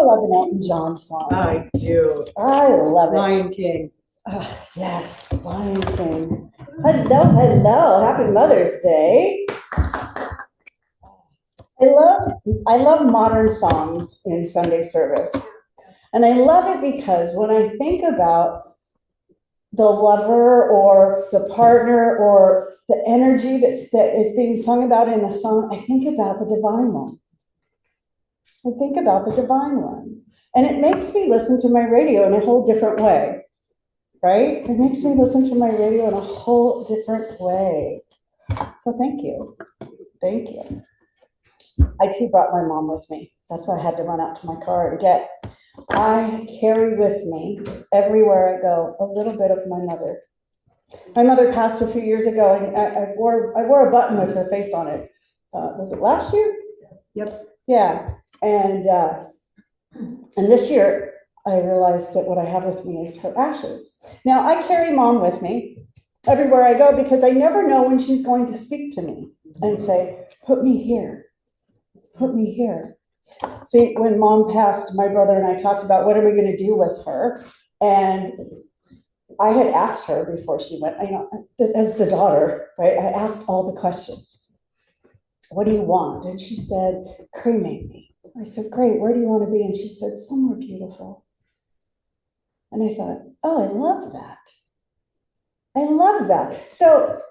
love an Elton John song. I do. I love it. Lion King. Yes, Lion King. Hello, hello. Happy Mother's Day. I love modern songs in Sunday service. And I love it because when I think about the lover or the partner or the energy that is being sung about in a song, I think about the divine one. I think about the divine one. And it makes me listen to my radio in a whole different way, right? It makes me listen to my radio in a whole different way. So thank you. Thank you. I too brought my mom with me. That's why I had to run out to my car and get. I carry with me everywhere I go a little bit of my mother. My mother passed a few years ago, and I wore a button with her face on it. Was it last year? Yep. Yeah, and this year I realized that what I have with me is her ashes. Now I carry mom with me everywhere I go because I never know when she's going to speak to me and say, "Put me here. Put me here." See, when mom passed, my brother and I talked about what are we going to do with her, and I had asked her before she went, as the daughter, right? I asked all the questions. What do you want? And she said, cremate me. I said, great, where do you want to be? And she said, somewhere beautiful. And I thought, oh, I love that. I love that. So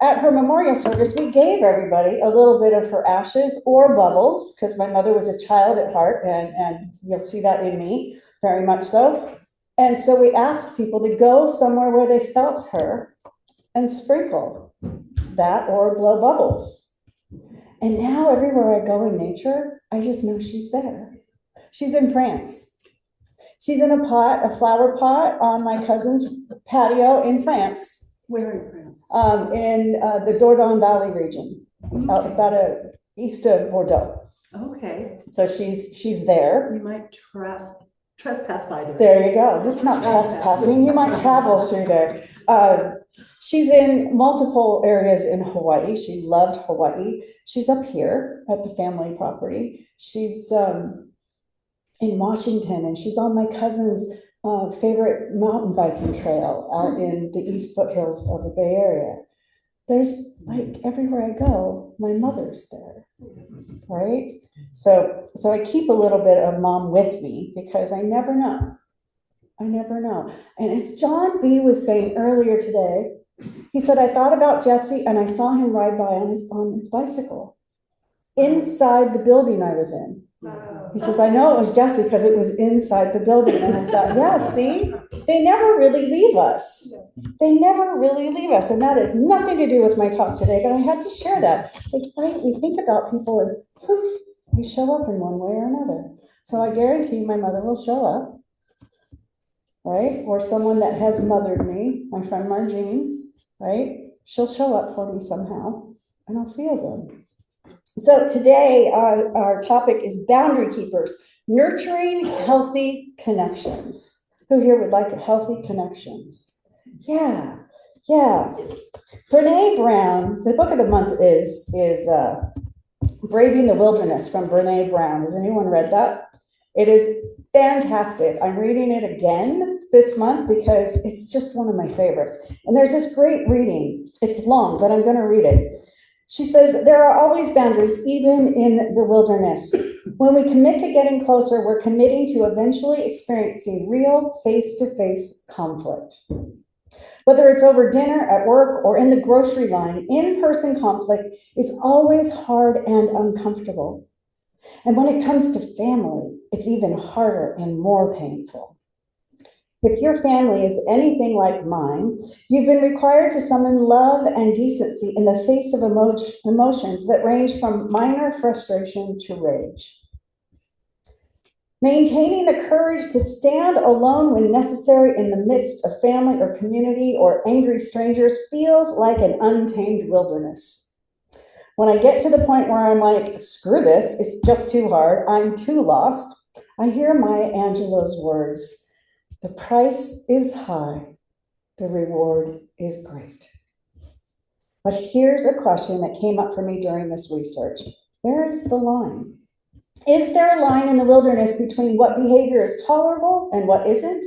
at her memorial service, we gave everybody a little bit of her ashes or bubbles, because my mother was a child at heart, and you'll see that in me, very much so. And so we asked people to go somewhere where they felt her and sprinkle that or blow bubbles. And now everywhere I go in nature, I just know she's there. She's in France. She's in a flower pot on my cousin's patio in France. Where in France? In the Dordogne Valley region, about east of Bordeaux. Okay. So she's there. We might trespass by there. There you go. It's not trespassing. You might travel through there. She's in multiple areas in Hawaii. She loved Hawaii. She's up here at the family property. She's in Washington, and she's on my cousin's favorite mountain biking trail out in the East foothills of the Bay Area. There's like everywhere I go, my mother's there, right? So I keep a little bit of mom with me because I never know. I never know. And as John B. was saying earlier today, he said, I thought about Jesse and I saw him ride by on his bicycle inside the building I was in. He says, I know it was Jesse because it was inside the building. And I thought, yeah, see, they never really leave us. They never really leave us. And that has nothing to do with my talk today, but I had to share that. Like, right, we think about people and poof, they show up in one way or another. So I guarantee my mother will show up, right? Or someone that has mothered me, my friend Margene, right? She'll show up for me somehow, and I'll feel them. So today, our topic is boundary keepers, nurturing healthy connections. Who here would like healthy connections? Yeah. Brene Brown, the book of the month is Braving the Wilderness from Brene Brown. Has anyone read that? It is fantastic. I'm reading it again this month because it's just one of my favorites. And there's this great reading. It's long, but I'm going to read it. She says, there are always boundaries, even in the wilderness. When we commit to getting closer, we're committing to eventually experiencing real face-to-face conflict. Whether it's over dinner, at work, or in the grocery line, in-person conflict is always hard and uncomfortable. And when it comes to family, it's even harder and more painful. If your family is anything like mine, you've been required to summon love and decency in the face of emotions that range from minor frustration to rage. Maintaining the courage to stand alone when necessary in the midst of family or community or angry strangers feels like an untamed wilderness. When I get to the point where I'm like, screw this, it's just too hard, I'm too lost, I hear Maya Angelou's words. The price is high, the reward is great. But here's a question that came up for me during this research. Where is the line? Is there a line in the wilderness between what behavior is tolerable and what isn't?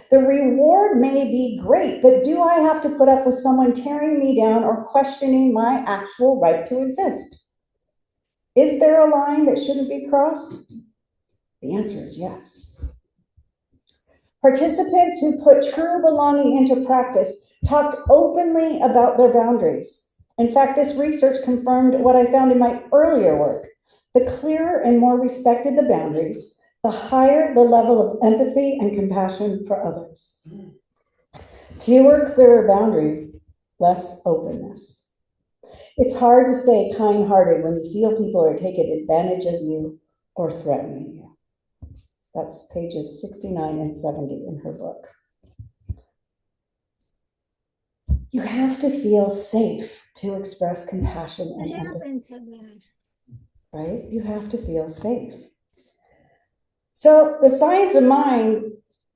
The reward may be great, but do I have to put up with someone tearing me down or questioning my actual right to exist? Is there a line that shouldn't be crossed? The answer is yes. Participants who put true belonging into practice talked openly about their boundaries. In fact, this research confirmed what I found in my earlier work. The clearer and more respected the boundaries, the higher the level of empathy and compassion for others. Fewer, clearer boundaries, less openness. It's hard to stay kind-hearted when you feel people are taking advantage of you or threatening you. That's pages 69 and 70 in her book. You have to feel safe to express compassion and empathy. Right? You have to feel safe. So the science of mind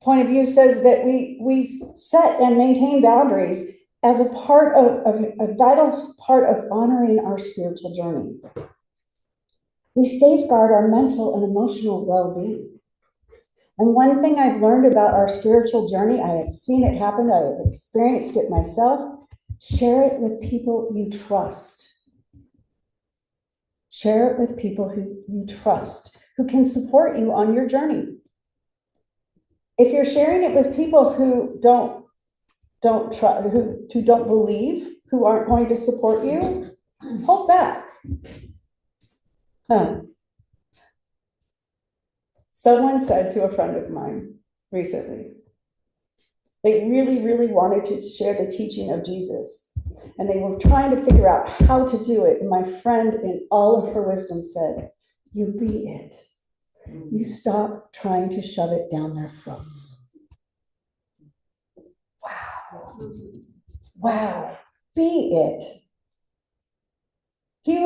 point of view says that we set and maintain boundaries as a part of a vital part of honoring our spiritual journey. We safeguard our mental and emotional well-being. And one thing I've learned about our spiritual journey, I have seen it happen, I have experienced it myself, share it with people you trust. Share it with people who you trust, who can support you on your journey. If you're sharing it with people who don't believe, who aren't going to support you, hold back. Someone said to a friend of mine recently, they really, really wanted to share the teaching of Jesus, and they were trying to figure out how to do it. And my friend, in all of her wisdom, said, you be it. You stop trying to shove it down their throats. Wow. Wow. Be it. He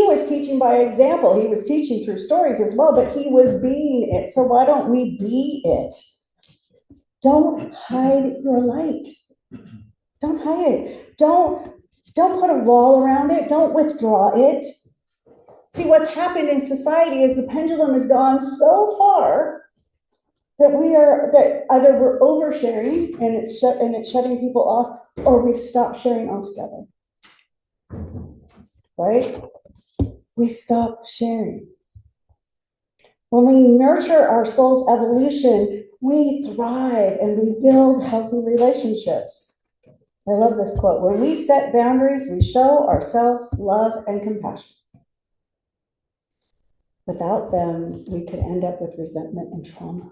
was teaching by example. He was teaching through stories as well, but he was being it. So why don't we be it? Don't hide your light. Don't hide it. Don't put a wall around it. Don't withdraw it. See, what's happened in society is the pendulum has gone so far that either we're oversharing and it's shutting people off, or we've stopped sharing altogether. Right? We stop sharing. When we nurture our soul's evolution, we thrive and we build healthy relationships. I love this quote. When we set boundaries, we show ourselves love and compassion. Without them, we could end up with resentment and trauma.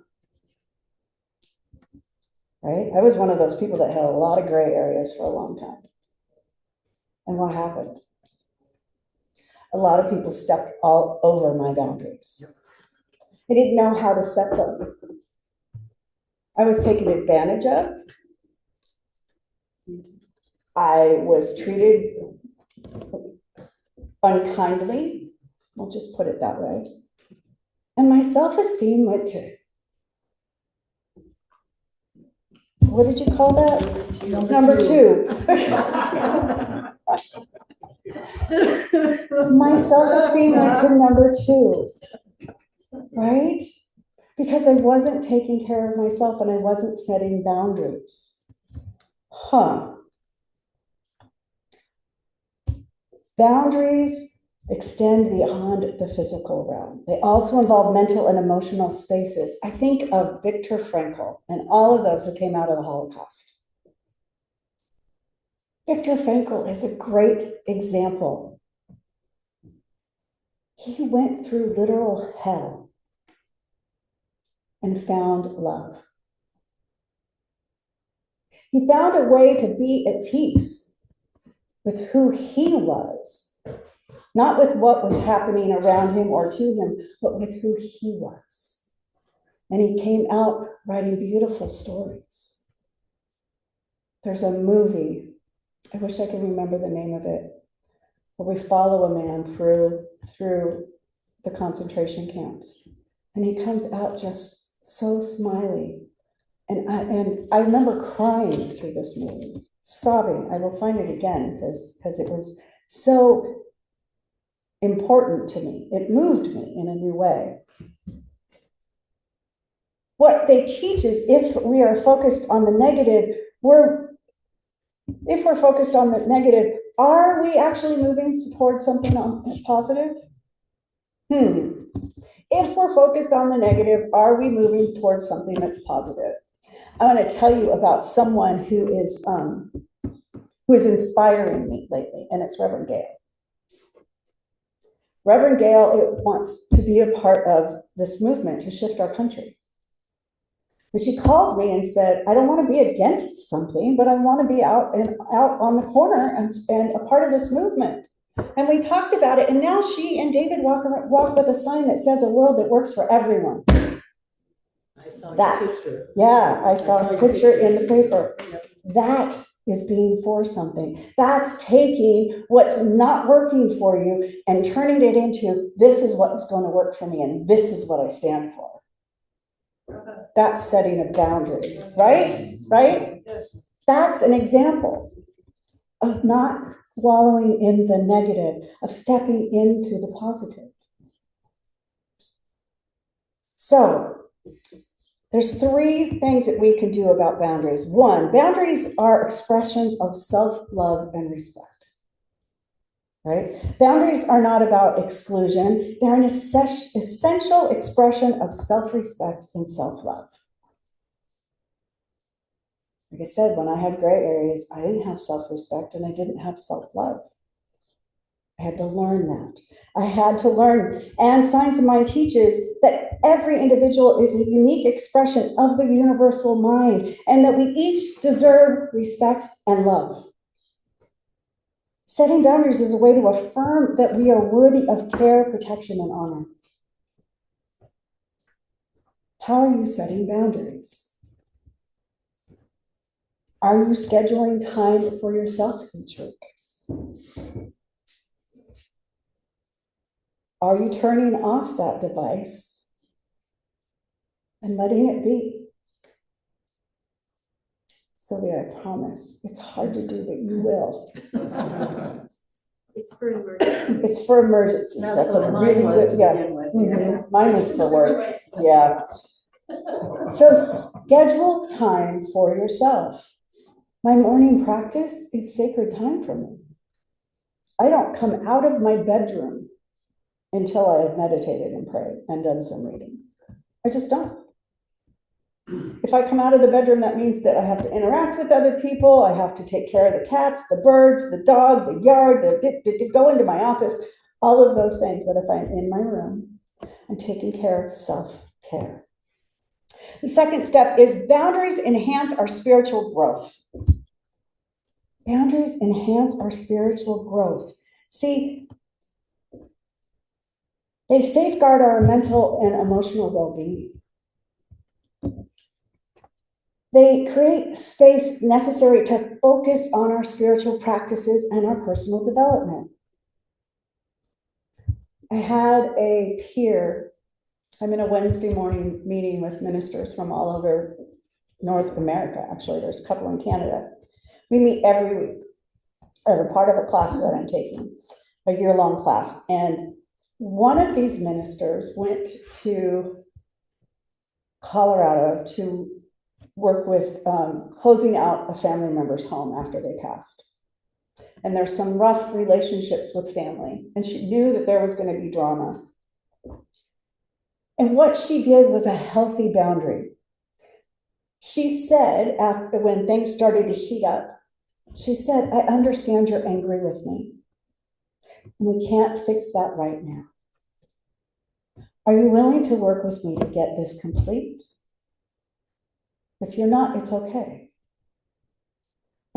Right? I was one of those people that had a lot of gray areas for a long time. And what happened? A lot of people stepped all over my boundaries. I didn't know how to set them. I was taken advantage of. I was treated unkindly. I'll just put it that way. And my self-esteem went to, what did you call that? Number two. My self-esteem went to number two, right? Because I wasn't taking care of myself and I wasn't setting boundaries. Boundaries extend beyond the physical realm. They also involve mental and emotional spaces. I think of Viktor Frankl and all of those who came out of the Holocaust. Viktor Frankl is a great example. He went through literal hell and found love. He found a way to be at peace with who he was, not with what was happening around him or to him, but with who he was. And he came out writing beautiful stories. There's a movie, I wish I could remember the name of it, where we follow a man through the concentration camps. And he comes out just so smiley. And I remember crying through this movie, sobbing. I will find it again because it was so important to me. It moved me in a new way. What they teach is if we are focused on the negative, if we're focused on the negative, are we actually moving towards something positive? If we're focused on the negative, are we moving towards something that's positive? I want to tell you about someone who is inspiring me lately, and it's Reverend Gail. Reverend Gail wants to be a part of this movement to shift our country. And she called me and said, I don't want to be against something, but I want to be out on the corner and a part of this movement. And we talked about it, and now she and David walk with a sign that says a world that works for everyone. I saw that. Your picture. Yeah, I saw a picture in the paper. Yep. That is being for something. That's taking what's not working for you and turning it into, this is what is going to work for me, and this is what I stand for. That's setting a boundary, right? Right? Yes. That's an example of not wallowing in the negative, of stepping into the positive. So, there's 3 things that we can do about boundaries. 1, boundaries are expressions of self-love and respect. Right? Boundaries are not about exclusion. They're an essential expression of self-respect and self-love. Like I said, when I had gray areas, I didn't have self-respect and I didn't have self-love. I had to learn that. I had to learn, and Science of Mind teaches that every individual is a unique expression of the universal mind, and that we each deserve respect and love. Setting boundaries is a way to affirm that we are worthy of care, protection, and honor. How are you setting boundaries? Are you scheduling time for yourself each week? Are you turning off that device and letting it be? Sylvia, I promise, it's hard to do, but you will. It's for emergencies. It's for emergencies. That's a really good, yeah. Mine was for work, yeah. So schedule time for yourself. My morning practice is sacred time for me. I don't come out of my bedroom until I have meditated and prayed and done some reading. I just don't. If I come out of the bedroom, that means that I have to interact with other people. I have to take care of the cats, the birds, the dog, the yard, go into my office, all of those things. But if I'm in my room, I'm taking care of self-care. The second step is boundaries enhance our spiritual growth. Boundaries enhance our spiritual growth. See, they safeguard our mental and emotional well-being. They create space necessary to focus on our spiritual practices and our personal development. I had a peer, I'm in a Wednesday morning meeting with ministers from all over North America. Actually, there's a couple in Canada. We meet every week as a part of a class that I'm taking, a year-long class. And one of these ministers went to Colorado to work with closing out a family member's home after they passed. And there's some rough relationships with family, and she knew that there was going to be drama. And what she did was a healthy boundary. She said, after when things started to heat up, she said, I understand you're angry with me, and we can't fix that right now. Are you willing to work with me to get this complete? If you're not, it's okay.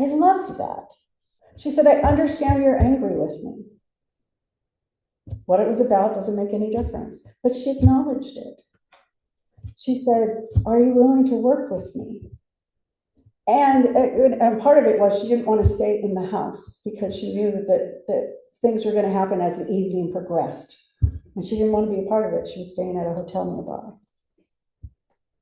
I loved that. She said, I understand you're angry with me. What it was about doesn't make any difference, but she acknowledged it. She said, are you willing to work with me? And part of it was she didn't want to stay in the house because she knew that things were going to happen as the evening progressed. And she didn't want to be a part of it. She was staying at a hotel nearby.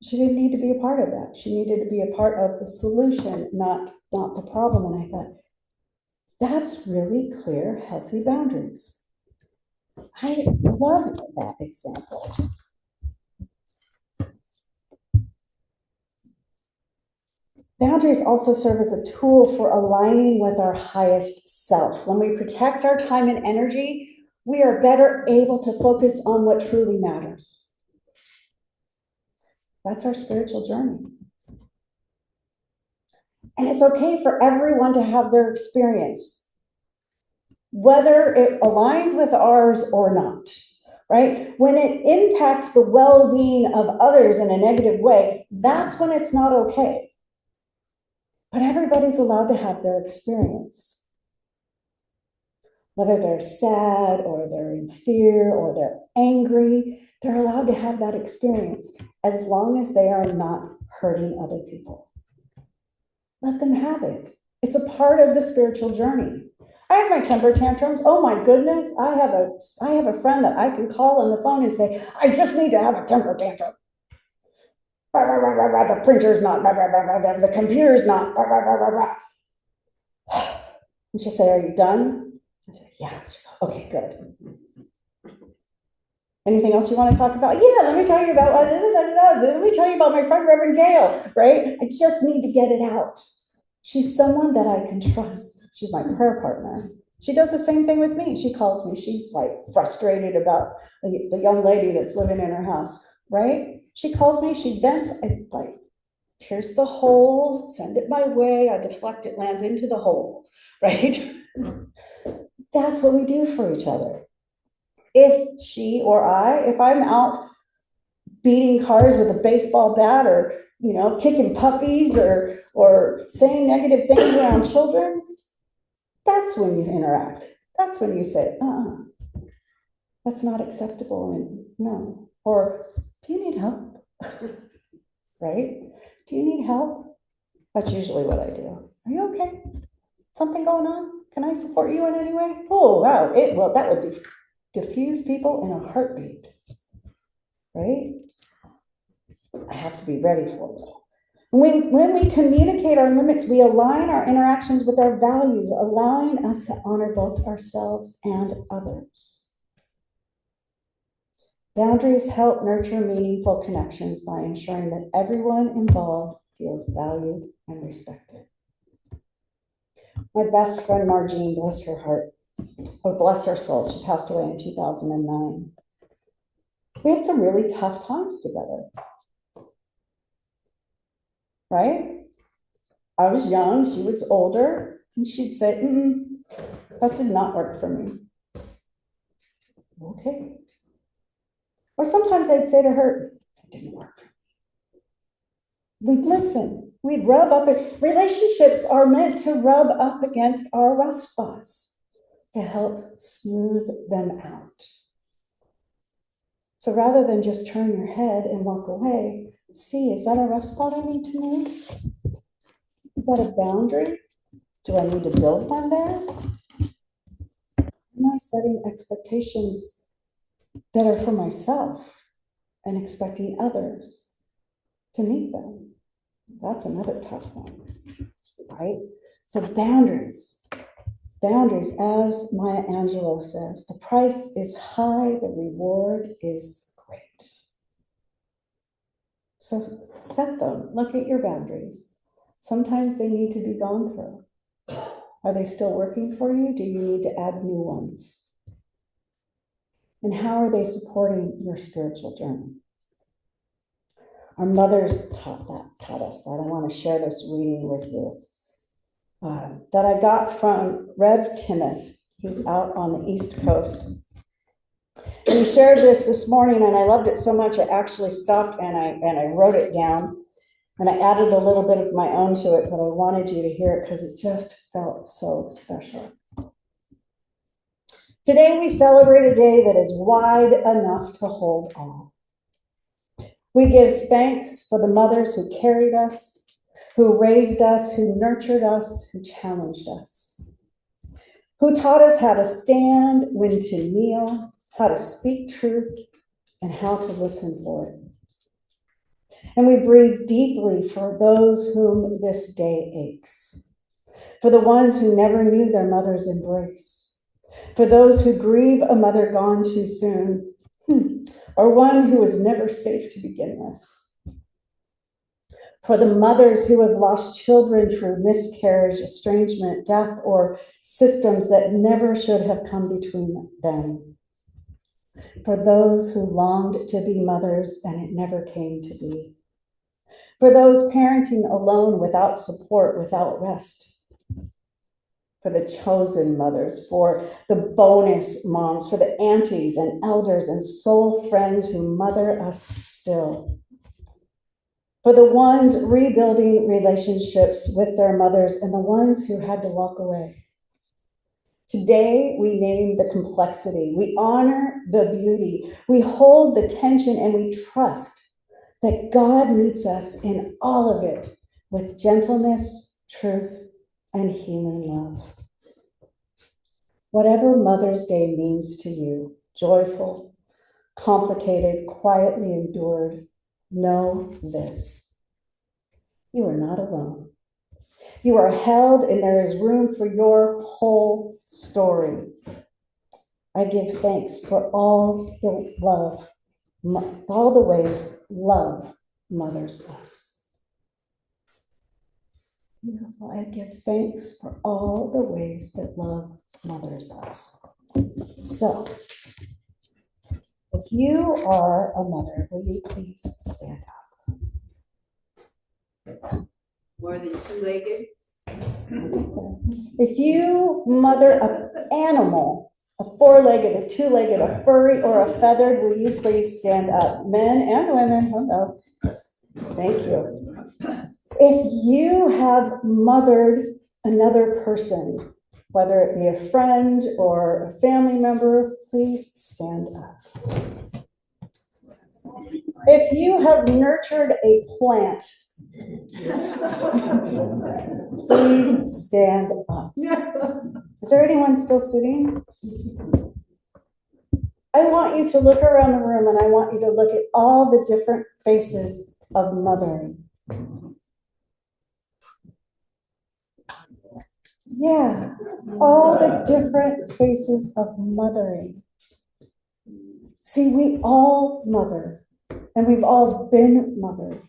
She didn't need to be a part of that. She needed to be a part of the solution, not the problem. And I thought, that's really clear, healthy boundaries. I love that example. Boundaries also serve as a tool for aligning with our highest self. When we protect our time and energy, we are better able to focus on what truly matters. That's our spiritual journey. And it's okay for everyone to have their experience, whether it aligns with ours or not, right? When it impacts the well-being of others in a negative way, that's when it's not okay. But everybody's allowed to have their experience. Whether they're sad or they're in fear or they're angry, they're allowed to have that experience as long as they are not hurting other people. Let them have it. It's a part of the spiritual journey. I have my temper tantrums. Oh my goodness, I have a friend that I can call on the phone and say, I just need to have a temper tantrum. The printer's not, the computer's not. And she'll say, are you done? I say, yeah. Okay, good. Anything else you want to talk about? Yeah, let me tell you about, let me tell you about my friend Reverend Gail, right? I just need to get it out. She's someone that I can trust. She's my prayer partner. She does the same thing with me. She calls me. She's like frustrated about the young lady that's living in her house, right? She calls me, she vents, I like, here's the hole, send it my way, I deflect it, lands into the hole, right? That's what we do for each other. If she or if I'm out beating cars with a baseball bat or, kicking puppies or saying negative things around children, that's when you interact. That's when you say, that's not acceptable, and no. Or, do you need help? Right? Do you need help? That's usually what I do. Are you okay? Something going on? Can I support you in any way? Oh, wow. That would diffuse people in a heartbeat. Right? I have to be ready for it. When we communicate our limits, we align our interactions with our values, allowing us to honor both ourselves and others. Boundaries help nurture meaningful connections by ensuring that everyone involved feels valued and respected. My best friend, Margene, bless her heart, or bless her soul, she passed away in 2009. We had some really tough times together, right? I was young, she was older, and she'd say, that did not work for me. Okay. Or sometimes I'd say to her, it didn't work for me. We'd listen. We'd rub up. Relationships are meant to rub up against our rough spots to help smooth them out. So rather than just turn your head and walk away, see, is that a rough spot I need to move? Is that a boundary? Do I need to build one there? Am I setting expectations that are for myself and expecting others to meet them? That's another tough one, right? So boundaries, as Maya Angelou says, the price is high, the reward is great. So set them, look at your boundaries. Sometimes they need to be gone through. Are they still working for you? Do you need to add new ones? And how are they supporting your spiritual journey? Our mothers taught us that. I want to share this reading with you that I got from Rev Timoth. He's out on the East Coast. And he shared this morning, and I loved it so much, I actually stopped and I wrote it down. And I added a little bit of my own to it, but I wanted you to hear it because it just felt so special. Today we celebrate a day that is wide enough to hold all. We give thanks for the mothers who carried us, who raised us, who nurtured us, who challenged us, who taught us how to stand, when to kneel, how to speak truth, and how to listen for it. And we breathe deeply for those whom this day aches, for the ones who never knew their mother's embrace, For those who grieve a mother gone too soon, or one who was never safe to begin with. For the mothers who have lost children through miscarriage, estrangement, death, or systems that never should have come between them. For those who longed to be mothers and it never came to be. For those parenting alone, without support, without rest. For the chosen mothers, for the bonus moms, for the aunties and elders and soul friends who mother us still. For the ones rebuilding relationships with their mothers and the ones who had to walk away. Today, we name the complexity. We honor the beauty. We hold the tension and we trust that God meets us in all of it with gentleness, truth, and healing love. Whatever Mother's Day means to you, joyful, complicated, quietly endured, know this. You are not alone. You are held and there is room for your whole story. I give thanks for all the love, all the ways love mothers us. Beautiful. I give thanks for all the ways that love mothers us. So, if you are a mother, will you please stand up? More than two-legged? If you mother an animal, a four-legged, a two-legged, a furry, or a feathered, will you please stand up? Men and women, hello. Thank you. If you have mothered another person, whether it be a friend or a family member, please stand up. If you have nurtured a plant, please stand up. Is there anyone still sitting? I want you to look around the room and I want you to look at all the different faces of mothering. Yeah, all the different faces of mothering. See, we all mother, and we've all been mothered.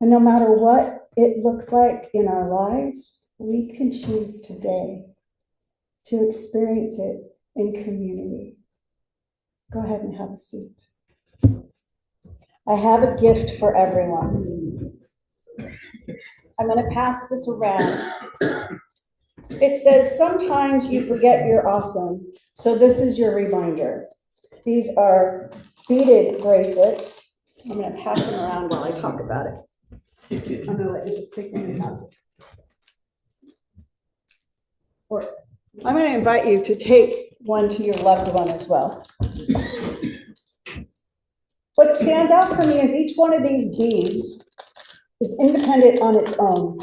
And no matter what it looks like in our lives, we can choose today to experience it in community. Go ahead and have a seat. I have a gift for everyone. I'm going to pass this around. It says, sometimes you forget you're awesome. So this is your reminder. These are beaded bracelets. I'm going to pass them around while I talk about it. I'm going to let you just take them and have it. Or I'm going to invite you to take one to your loved one as well. What stands out for me is each one of these beads is independent on its own.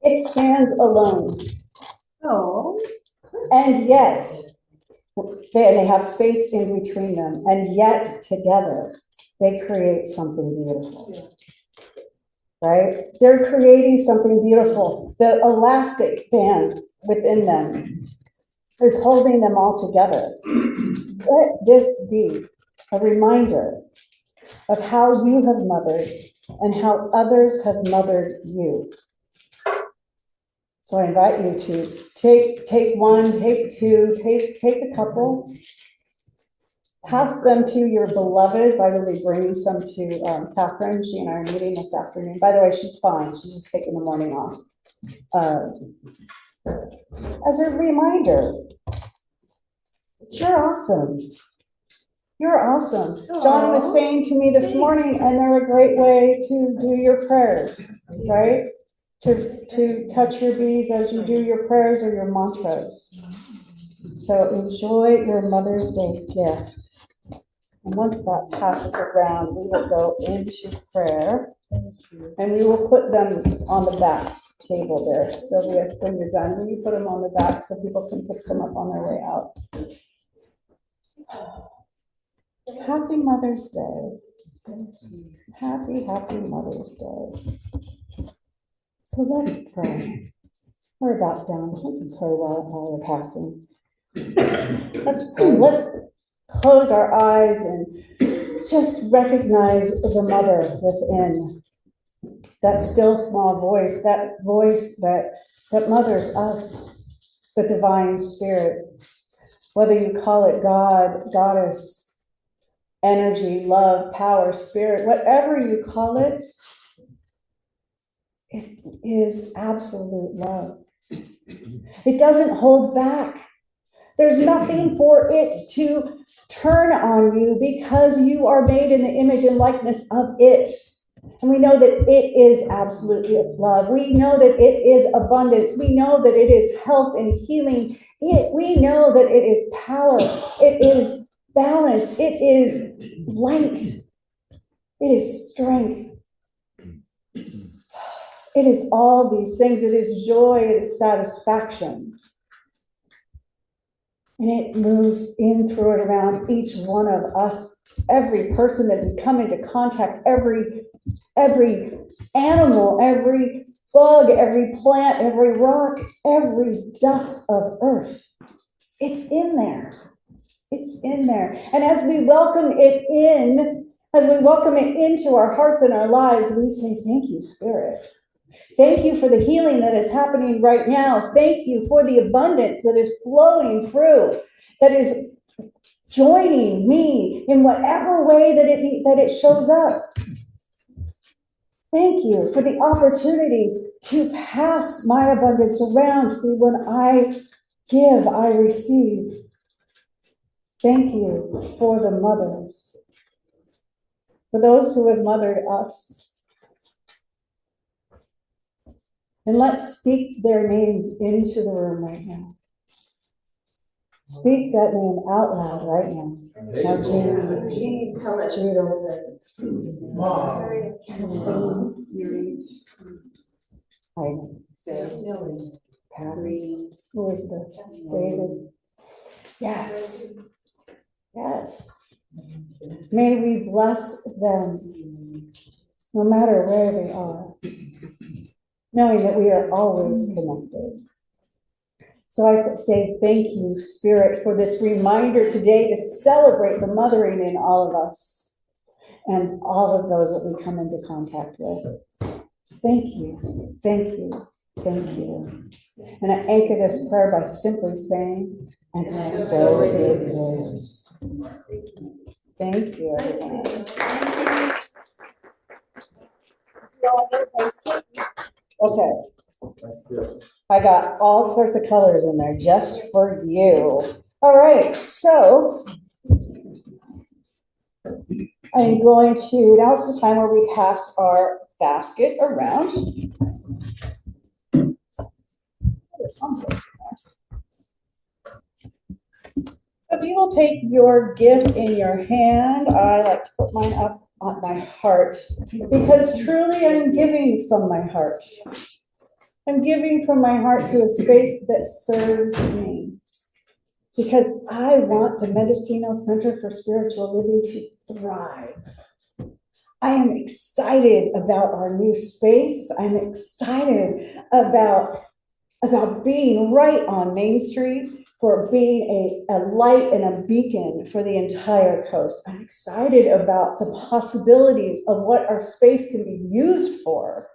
It stands alone. Oh. And yet, they have space in between them, and yet together they create something beautiful. Right? They're creating something beautiful. The elastic band within them is holding them all together. Let this be a reminder of how you have mothered and how others have mothered you. So I invite you to take one, take two, take a couple. Pass them to your beloveds. I will be bringing some to Catherine. She and I are meeting this afternoon. By the way, she's fine. She's just taking the morning off. As a reminder, you're awesome. You're awesome. John was saying to me this morning, and they're a great way to do your prayers, right? To touch your bees as you do your prayers or your mantras. So enjoy your Mother's Day gift. And once that passes around, we will go into prayer, and we will put them on the back table there. Sylvia, when you're done, will you put them on the back so people can pick them up on their way out? Happy Mother's Day. Happy Mother's Day. So let's pray. We're about done. We can pray while we're passing. Let's pray. Let's close our eyes and just recognize the mother within. That still small voice, that voice that mothers us, the divine spirit. Whether you call it God, goddess, energy, love, power, spirit, whatever you call it, it is absolute love. It doesn't hold back. There's nothing for it to turn on you because you are made in the image and likeness of it. And we know that it is absolutely love. We know that it is abundance. We know that it is health and healing. We know that it is power. It is balance. It is light. It is strength. It is all these things. It is joy. It is satisfaction. And it moves in, through, and around each one of us, every person that we come into contact, every animal, every bug, every plant, every rock, every dust of earth. It's in there. It's in there. And as we welcome it in, as we welcome it into our hearts and our lives, we say, thank you, Spirit. Thank you for the healing that is happening right now. Thank you for the abundance that is flowing through, that is joining me in whatever way that it shows up. Thank you for the opportunities to pass my abundance around. See, when I give, I receive. Thank you for the mothers, for those who have mothered us. And let's speak their names into the room right now. Speak that name out loud right now. Now, Jean, Judah, Mom, Patty, Elizabeth, David. Yes. Yes. May we bless them no matter where they are, knowing that we are always connected. So I say thank you, Spirit, for this reminder today to celebrate the mothering in all of us and all of those that we come into contact with. Thank you, thank you, thank you. And I anchor this prayer by simply saying, and so it is. Thank you, everyone. Okay. That's good. I got all sorts of colors in there just for you. All right, so I'm going to, now's the time where we pass our basket around. There's some things in there. So if you will take your gift in your hand, I like to put mine up on my heart because truly I'm giving from my heart. I'm giving from my heart to a space that serves me because I want the Mendocino Center for Spiritual Living to thrive. I am excited about our new space. I'm excited about being right on Main Street, for being a light and a beacon for the entire coast. I'm excited about the possibilities of what our space can be used for.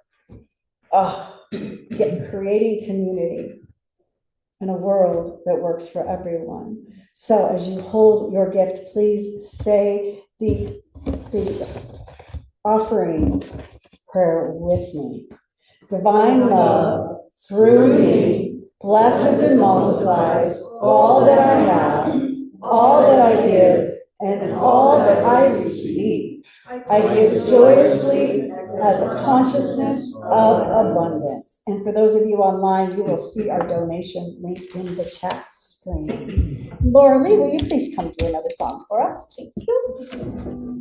Creating community in a world that works for everyone. So as you hold your gift, please say the offering prayer with me. Divine love through me blesses and multiplies all that I have, all that I give, and all that I receive. I give joyously as a consciousness of abundance. And for those of you online, you will see our donation link in the chat screen. Laura Lee, will you please come to another song for us? Thank you.